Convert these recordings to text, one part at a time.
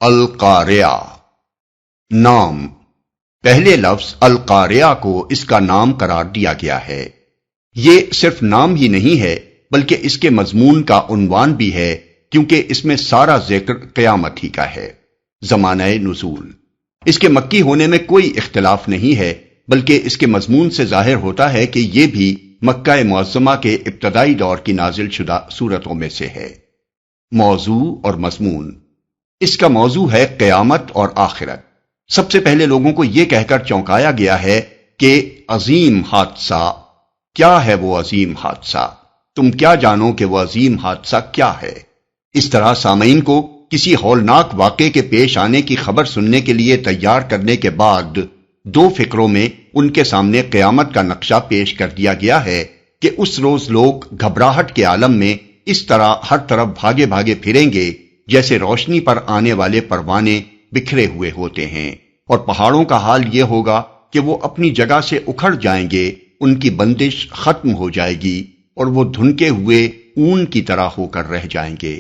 القاریہ نام۔ پہلے لفظ القاریہ کو اس کا نام قرار دیا گیا ہے۔ یہ صرف نام ہی نہیں ہے بلکہ اس کے مضمون کا عنوان بھی ہے، کیونکہ اس میں سارا ذکر قیامت ہی کا ہے۔ زمانہ نزول، اس کے مکی ہونے میں کوئی اختلاف نہیں ہے، بلکہ اس کے مضمون سے ظاہر ہوتا ہے کہ یہ بھی مکہ معظمہ کے ابتدائی دور کی نازل شدہ سورتوں میں سے ہے۔ موضوع اور مضمون، اس کا موضوع ہے قیامت اور آخرت۔ سب سے پہلے لوگوں کو یہ کہہ کر چونکایا گیا ہے کہ عظیم حادثہ کیا ہے، وہ عظیم حادثہ تم کیا جانو کہ وہ عظیم حادثہ کیا ہے۔ اس طرح سامعین کو کسی ہولناک واقعے کے پیش آنے کی خبر سننے کے لیے تیار کرنے کے بعد دو فقروں میں ان کے سامنے قیامت کا نقشہ پیش کر دیا گیا ہے کہ اس روز لوگ گھبراہٹ کے عالم میں اس طرح ہر طرف بھاگے بھاگے پھریں گے جیسے روشنی پر آنے والے پروانے بکھرے ہوئے ہوتے ہیں، اور پہاڑوں کا حال یہ ہوگا کہ وہ اپنی جگہ سے اکھڑ جائیں گے، ان کی بندش ختم ہو جائے گی اور وہ دھنکے ہوئے اون کی طرح ہو کر رہ جائیں گے۔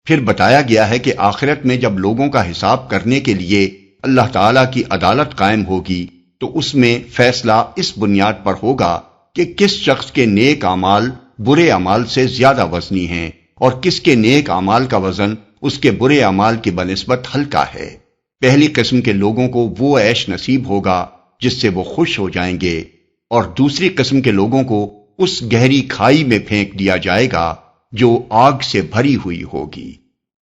پھر بتایا گیا ہے کہ آخرت میں جب لوگوں کا حساب کرنے کے لیے اللہ تعالیٰ کی عدالت قائم ہوگی تو اس میں فیصلہ اس بنیاد پر ہوگا کہ کس شخص کے نیک اعمال برے اعمال سے زیادہ وزنی ہیں اور کس کے نیک اعمال کا وزن اس کے برے اعمال کی بنسبت ہلکا ہے۔ پہلی قسم کے لوگوں کو وہ عیش نصیب ہوگا جس سے وہ خوش ہو جائیں گے، اور دوسری قسم کے لوگوں کو اس گہری کھائی میں پھینک دیا جائے گا جو آگ سے بھری ہوئی ہوگی۔